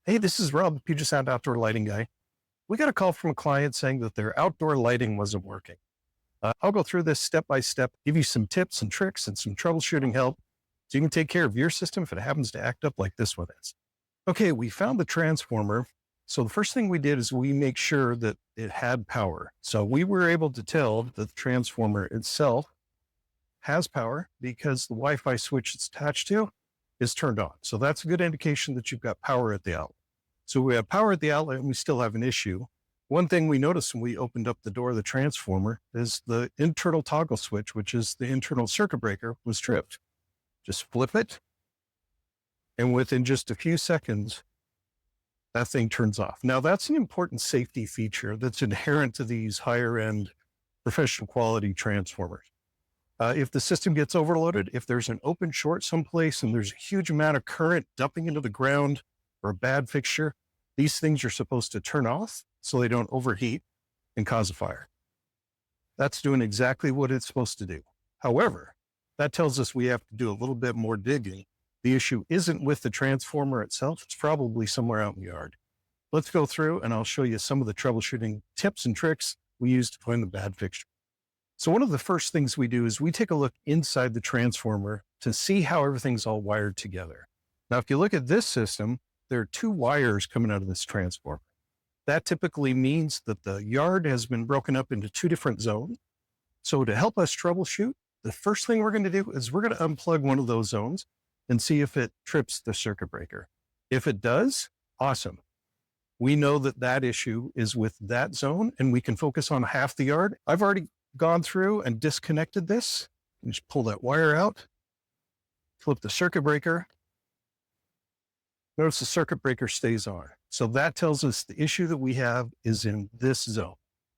Hey, this is Rob, the Puget Sound outdoor lighting guy. We got a call from a client saying that their outdoor lighting wasn't working. I'll go through this step by step, give you some tips and tricks and some troubleshooting help so you can take care of your system if it happens to act up like this one is. Okay, we found the transformer. So the first thing we did is we make sure that it had power. So we were able to tell that the transformer itself has power because the Wi-Fi switch it's attached to is turned on. So that's a good indication that you've got power at the outlet. So we have power at the outlet and we still have an issue. One thing we noticed when we opened up the door of the transformer is the internal toggle switch, which is the internal circuit breaker, was tripped. Just flip it, and within just a few seconds, that thing turns off. Now, that's an important safety feature that's inherent to these higher end professional quality transformers. If the system gets overloaded, if there's an open short someplace and there's a huge amount of current dumping into the ground or a bad fixture, these things are supposed to turn off so they don't overheat and cause a fire. That's doing exactly what it's supposed to do. However, that tells us we have to do a little bit more digging. The issue isn't with the transformer itself. It's probably somewhere out in the yard. Let's go through and I'll show you some of the troubleshooting tips and tricks we use to find the bad fixture. So one of the first things we do is we take a look inside the transformer to see how everything's all wired together. Now, if you look at this system, there are two wires coming out of this transformer. That typically means that the yard has been broken up into two different zones. So to help us troubleshoot, the first thing we're going to do is we're going to unplug one of those zones and see if it trips the circuit breaker. If it does, awesome. We know that that issue is with that zone and we can focus on half the yard. I've already gone through and disconnected this. Just pull that wire out, flip the circuit breaker. Notice the circuit breaker stays on. So that tells us the issue that we have is in this zone.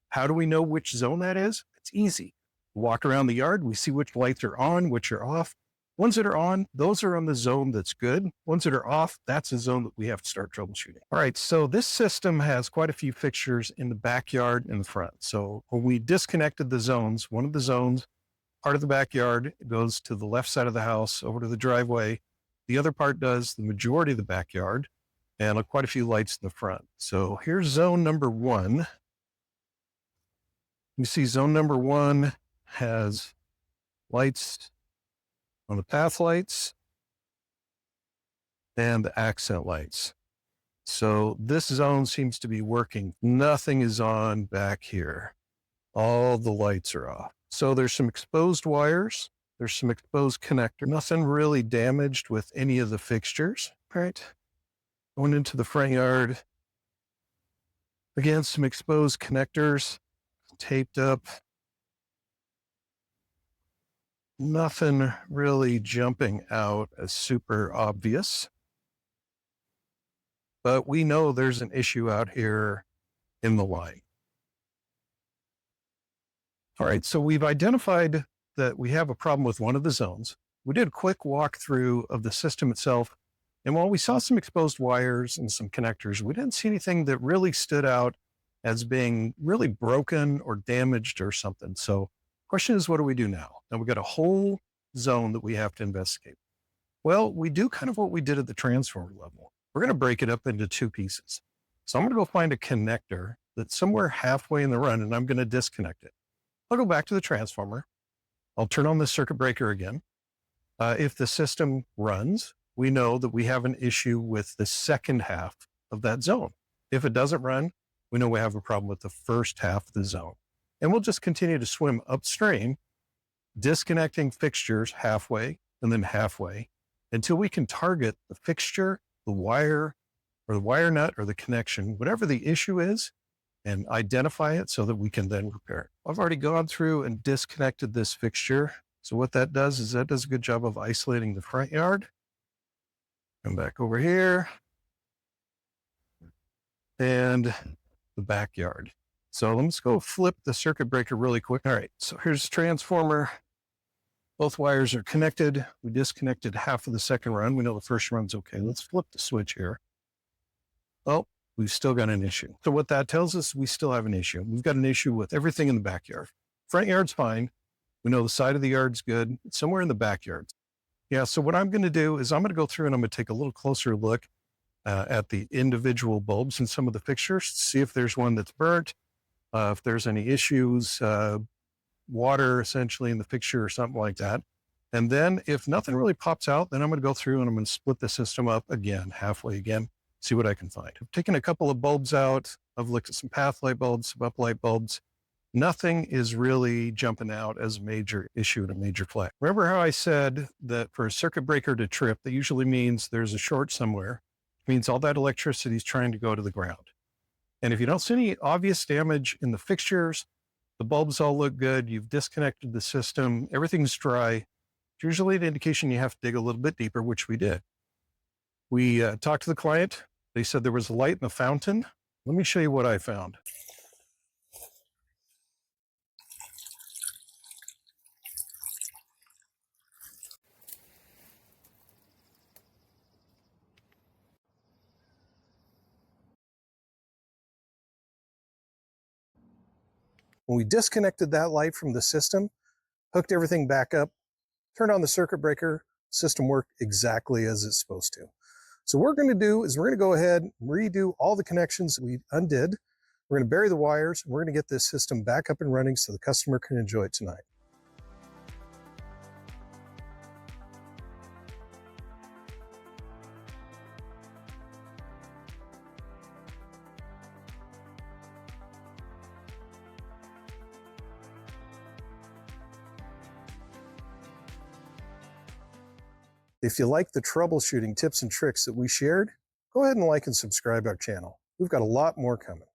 How do we know which zone that is? It's easy. Walk around the yard, we see which lights are on, which are off. Ones that are on, those are on the zone that's good. Ones that are off, that's a zone that we have to start troubleshooting. All right, so this system has quite a few fixtures in the backyard and the front. So when we disconnected the zones, one of the zones, part of the backyard, goes to the left side of the house over to the driveway. The other part does the majority of the backyard and quite a few lights in the front. So here's zone number one. You see zone number one has lights on the path lights and the accent lights. So this zone seems to be working. Nothing is on back here. All the lights are off. So there's some exposed wires. There's some exposed connector. Nothing really damaged with any of the fixtures. All right. Going into the front yard. Again, some exposed connectors taped up. Nothing really jumping out as super obvious. But we know there's an issue out here in the line. All right, so we've identified that we have a problem with one of the zones. We did a quick walkthrough of the system itself. And while we saw some exposed wires and some connectors, we didn't see anything that really stood out as being really broken or damaged or something. So question is, what do we do now? Now we've got a whole zone that we have to investigate. Well, we do kind of what we did at the transformer level. We're going to break it up into two pieces. So I'm going to go find a connector that's somewhere halfway in the run and I'm going to disconnect it. I'll go back to the transformer. I'll turn on the circuit breaker again. If the system runs, we know that we have an issue with the second half of that zone. If it doesn't run, we know we have a problem with the first half of the zone. And we'll just continue to swim upstream, disconnecting fixtures halfway and then halfway until we can target the fixture, the wire, or the wire nut or the connection, whatever the issue is, and identify it so that we can then repair it. I've already gone through and disconnected this fixture. So what that does is that does a good job of isolating the front yard. Come back over here and the backyard. So let's go flip the circuit breaker really quick. All right, so here's the transformer. Both wires are connected. We disconnected half of the second run. We know the first run's okay. Let's flip the switch here. Oh, we've still got an issue. So what that tells us, we still have an issue. We've got an issue with everything in the backyard. Front yard's fine. We know the side of the yard's good. It's somewhere in the backyard. Yeah, so what I'm going to do is I'm going to go through and I'm going to take a little closer look at the individual bulbs in some of the fixtures, see if there's one that's burnt, if there's any issues, water essentially in the fixture or something like that. And then if nothing really pops out, then I'm going to go through and I'm going to split the system up again, halfway again, see what I can find. I've taken a couple of bulbs out. I've looked at some path light bulbs, some uplight bulbs. Nothing is really jumping out as a major issue and a major flag. Remember how I said that for a circuit breaker to trip, that usually means there's a short somewhere. It means all that electricity is trying to go to the ground. And if you don't see any obvious damage in the fixtures, the bulbs all look good, you've disconnected the system, everything's dry, it's usually an indication you have to dig a little bit deeper, which we did. We talked to the client. They said there was a light in the fountain. Let me show you what I found. When we disconnected that light from the system, hooked everything back up, turned on the circuit breaker, system worked exactly as it's supposed to. So what we're going to do is we're going to go ahead and redo all the connections that we undid. We're going to bury the wires, and we're going to get this system back up and running so the customer can enjoy it tonight. If you like the troubleshooting tips and tricks that we shared, go ahead and like and subscribe our channel. We've got a lot more coming.